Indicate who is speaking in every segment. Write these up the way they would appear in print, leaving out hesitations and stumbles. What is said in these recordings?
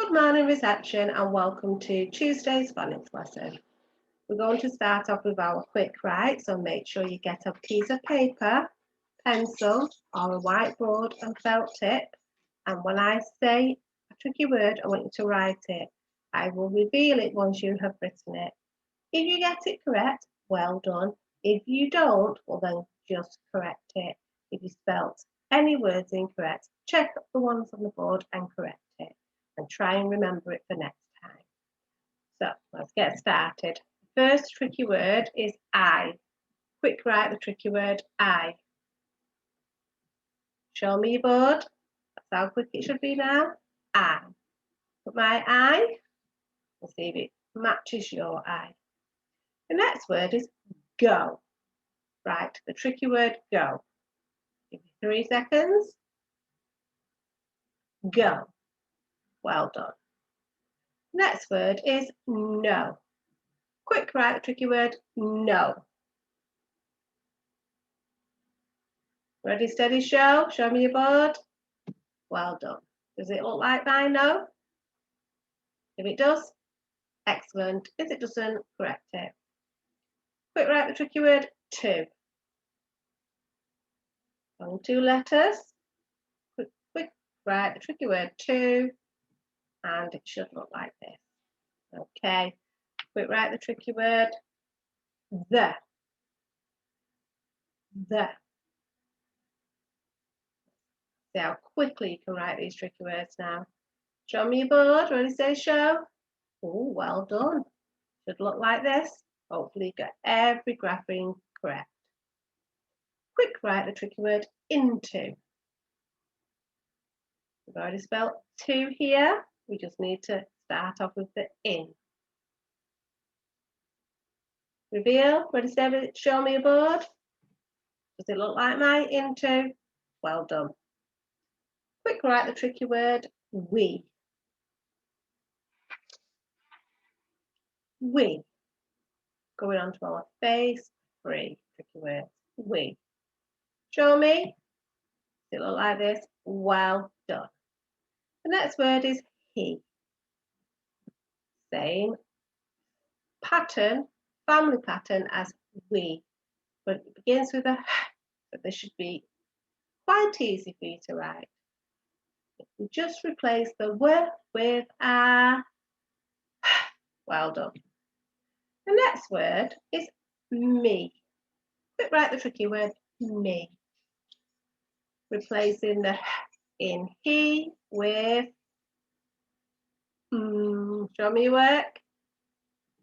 Speaker 1: Good morning reception and welcome to Tuesday's phonics lesson. We're going to start off with our quick write, so make sure you get a piece of paper, pencil or a whiteboard and felt tip, and when I say a tricky word I want you to write it. I will reveal it once you have written it. If you get it correct, well done. If you don't, well then just correct it. If you spelt any words incorrect, check the ones on the board and correct it. And try and remember it for next time. So let's get started. First tricky word is I. Quick write the tricky word I. Show me your board. That's how quick it should be now. I. Put my eye and see if it matches your eye. The next word is go. Right, the tricky word go. Give me 3 seconds. Go. Well done. Next word is no. Quick write the tricky word no. Ready, steady, show. Show me your board. Well done. Does it look like mine? No? If it does, excellent. If it doesn't, correct it. Quick write the tricky word to. Only 2 letters. Quick write the tricky word to, and it should look like this. Okay. Quick write the tricky word the. The. See how quickly you can write these tricky words now. Show me your board. Ready, steady, show. Oh, well done. Should look like this. Hopefully you get every graphing correct. Quick write the tricky word into. We've already spelled to here. We just need to start off with the in. Reveal. Ready, steady, show me your board. Does it look like my into? Well done. Quick write the tricky word we. We. Going on to our face, 3 tricky words. We. Show me. Does it look like this? Well done. The next word is he. Same pattern, family pattern as we, but it begins with a h, so this should be quite easy for you to write. We just replace the w with a. Well done. The next word is me. Quick write the tricky word me. Replacing the h in he with show me your work.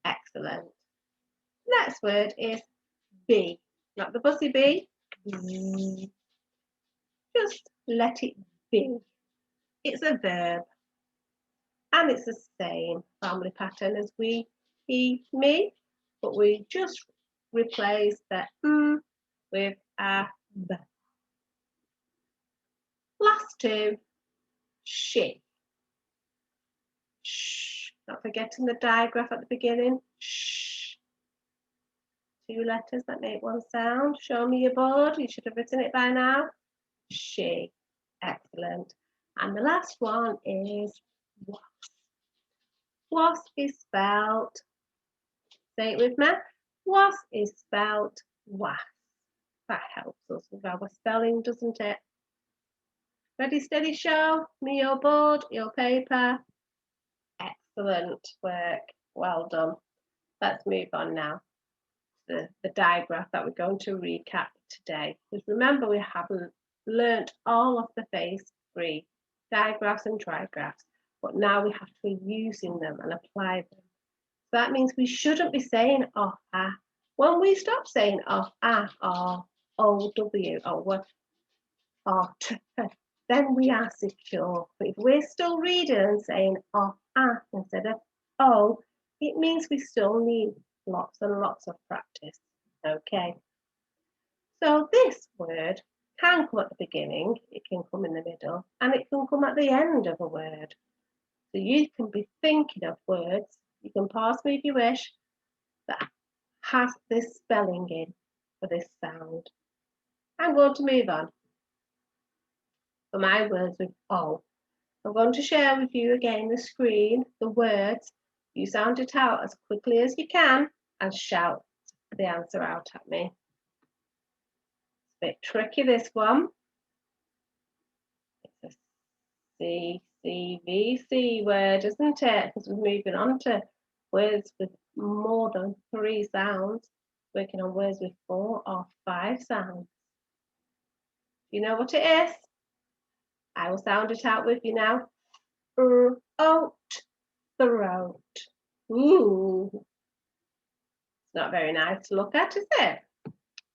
Speaker 1: Excellent. Next word is be. Not the bussy bee. Just let it be. It's a verb. And it's the same family pattern as we, he, me, but we just replace the with a b. Last 2, she. Shh. Not forgetting the digraph at the beginning. Shh. 2 letters that make 1 sound. Show me your board. You should have written it by now. She. Excellent. And the last one is was. Was is spelled, say it with me, was is spelled was. That helps us with our spelling, doesn't it? Ready, steady, show me your board, your paper. Excellent work. Well done. Let's move on now to the digraph that we're going to recap today. Because remember, we haven't learnt all of the phase 3 digraphs and trigraphs, but now we have to be using them and apply them. So that means we shouldn't be saying oh, ah. When we stop saying oh, ah, or ow, or what, or t, then we are secure. But if we're still reading and saying oh, ah, instead of oh, it means we still need lots and lots of practice. Okay. So this word can come at the beginning, it can come in the middle, and it can come at the end of a word. So you can be thinking of words, you can pause me if you wish, that has this spelling in for this sound. I'm going to move on. For my words with O, I'm going to share with you again the screen, the words. You sound it out as quickly as you can and shout the answer out at me. It's a bit tricky, this one. It's a C, C, V, C word, isn't it? Because we're moving on to words with more than 3 sounds, working on words with 4 or 5 sounds. Do you know what it is? I will sound it out with you now. Oat, throat. Ooh. It's not very nice to look at, is it?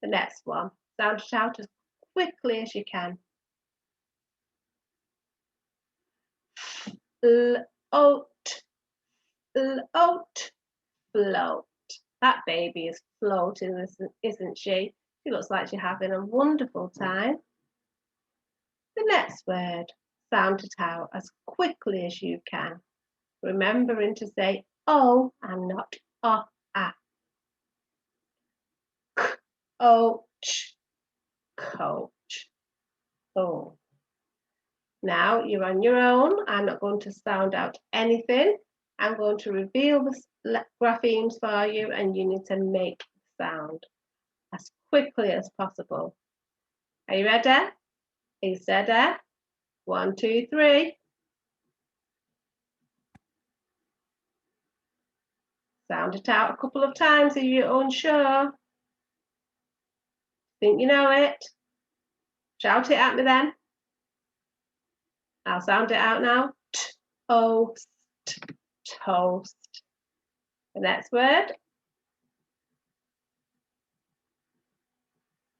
Speaker 1: The next one. Sound it out as quickly as you can. Oat, oat, float. That baby is floating, isn't she? She looks like she's having a wonderful time. The next word, sound it out as quickly as you can, remembering to say O and not O, A. Coach, coach. Oh. Now you're on your own. I'm not going to sound out anything. I'm going to reveal the graphemes for you, and you need to make sound as quickly as possible. Are you ready? Are you steady? 1, 2, 3. Sound it out a couple of times if you're unsure. Think you know it? Shout it at me then. I'll sound it out now. Toast, toast. The next word.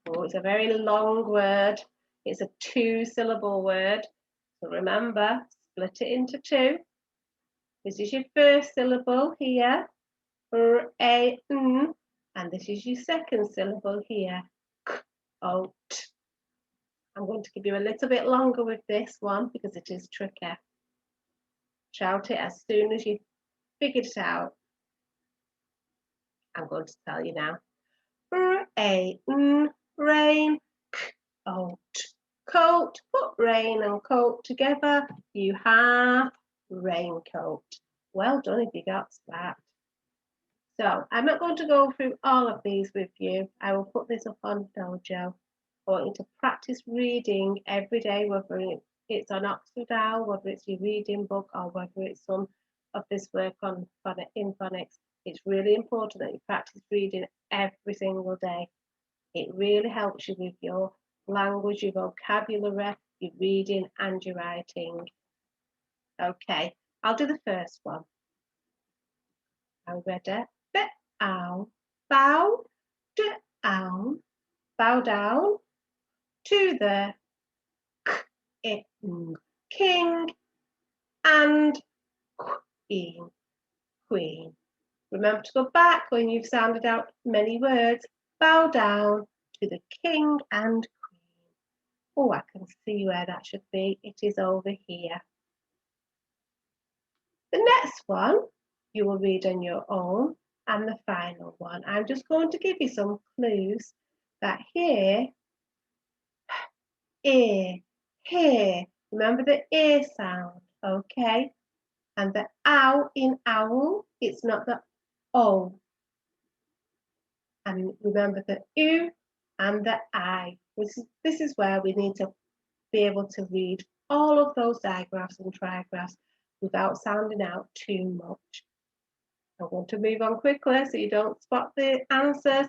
Speaker 1: Oh, it's a very long word. It's a 2-syllable word. So remember, split it into 2. This is your first syllable here, a, n, and this is your second syllable here, k, oat. I'm going to give you a little bit longer with this one because it is tricky. Shout it as soon as you figured it out. I'm going to tell you now. A, n, rain, k, oat. Coat, put rain and coat together, you have raincoat. Well done if you got that. So I'm not going to go through all of these with you. I will put this up on Dojo. I want you to practice reading every day, whether it's on Oxford Owl, whether it's your reading book, or whether it's some of this work on in phonics. It's really important that you practice reading every single day. It really helps you with your language, your vocabulary, your reading and your writing. Okay, I'll do the first one. Are we ready? Ow, bow down, bow down to the king and queen. Queen. Remember to go back when you've sounded out many words. Bow down to the king and queen. Oh, I can see where that should be. It is over here. The next one you will read on your own, and the final one. I'm just going to give you some clues that here, ear, here. Remember the ear sound, okay? And the ow in owl, it's not the O. And remember the U and the I. This is where we need to be able to read all of those digraphs and trigraphs without sounding out too much. I want to move on quickly so you don't spot the answers.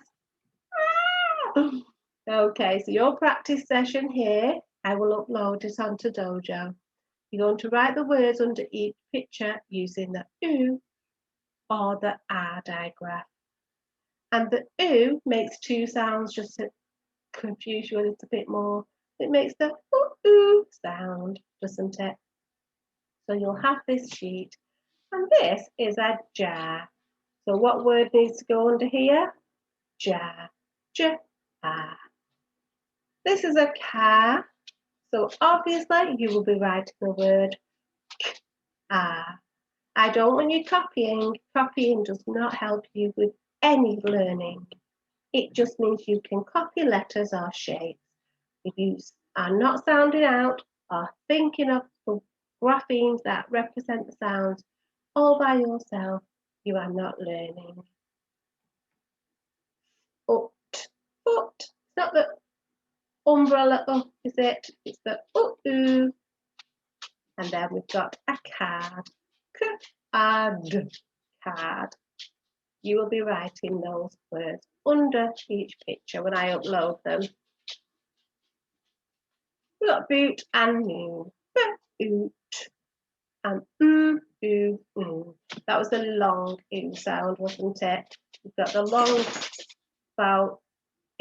Speaker 1: Okay, so your practice session here, I will upload it onto Dojo. You're going to write the words under each picture using the U or the R digraph. And the U makes 2 sounds just to confuse you a little bit more. It makes the ooh sound, doesn't it? So you'll have this sheet. And this is a jar. So what word needs to go under here? Jar. Jar. This is a car. So obviously you will be writing the word car. I don't want you copying. Copying does not help you with any learning. It just means you can copy letters or shapes. If you are not sounding out or thinking of the graphemes that represent the sounds all by yourself. You are not learning. Ut, ut. It's not the umbrella up, is it? It's the ooh. And then we've got a card. Card. You will be writing those words under each picture when I upload them. We've got boot and noon. Boot and ooh. That was the long oo sound, wasn't it? We've got the long vowel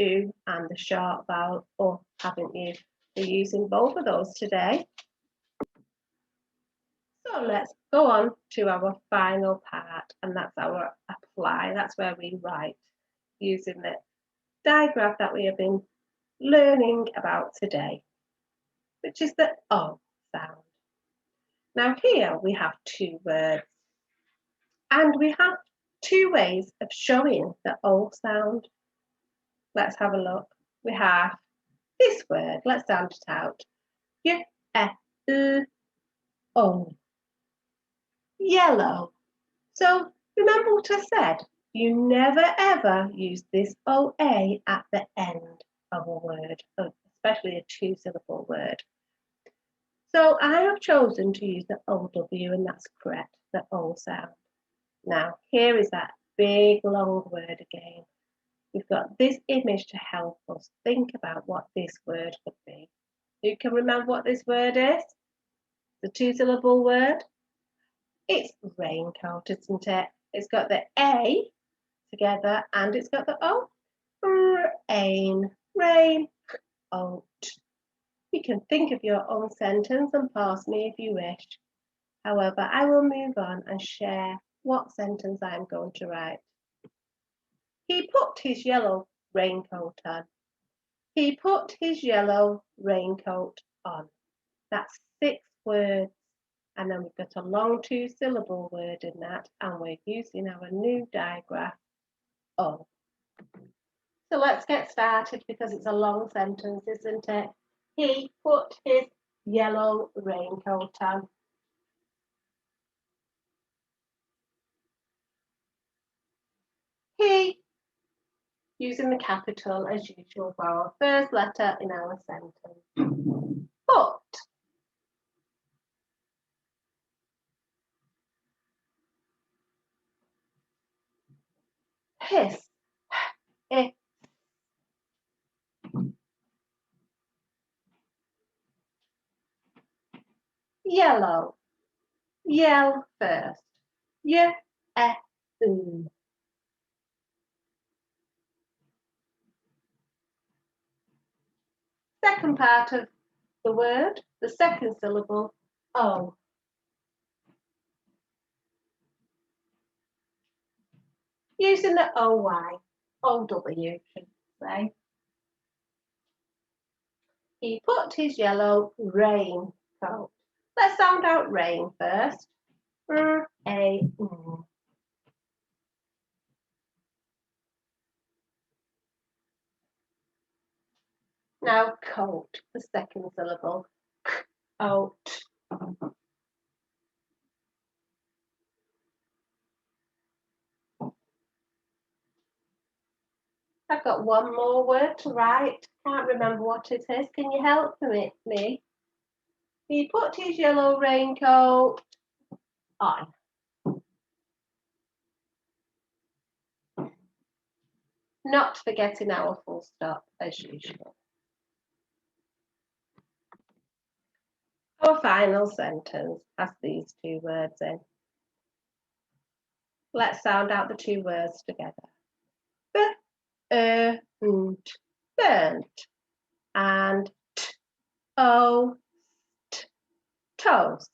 Speaker 1: oo and the short vowel oh, haven't you? We're using both of those today. So let's go on to our final part, and that's our apply. That's where we write using the digraph that we have been learning about today, which is the O sound. Now here we have two words, and we have two ways of showing the O sound. Let's have a look. We have this word. Let's sound it out. O. Yellow. So remember what I said. You never ever use this OA at the end of a word, especially a two-syllable word. So I have chosen to use the OW, and that's correct, the O sound. Now, here is that big long word again. We've got this image to help us think about what this word could be. Who can remember what this word is? The two-syllable word? It's raincoat, isn't it? It's got the A together and it's got the O. Rain, rain, out. You can think of your own sentence and pause me if you wish. However, I will move on and share what sentence I am going to write. He put his yellow raincoat on. He put his yellow raincoat on. That's 6 words. And then we've got a long two-syllable word in that, and we're using our new digraph, O. So let's get started because it's a long sentence, isn't it? He put his yellow raincoat on. He, using the capital as usual for our first letter in our sentence. Put. His. It. Yellow. Yell first. Y-e-oo. Second part of the word, the second syllable, O. Using the O-Y, O-W, should say. He put his yellow raincoat. Let's sound out rain first. R-A-N. Now coat, the second syllable. Out. I've got one more word to write. Can't remember what it is. Can you help me? He put his yellow raincoat on. Not forgetting our full stop as usual. Our final sentence has these two words in. Let's sound out the two words together. Burnt, burnt, and toast.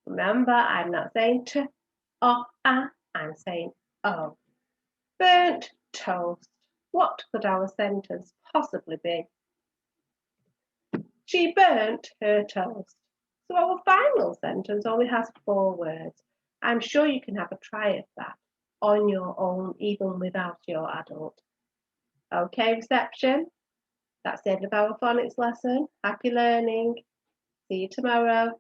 Speaker 1: Remember, I'm not saying I'm saying o. Burnt toast. What could our sentence possibly be? She burnt her toast. So our final sentence only has 4 words. I'm sure you can have a try at that on your own, even without your adult. Okay, reception? That's the end of our phonics lesson. Happy learning. See you tomorrow.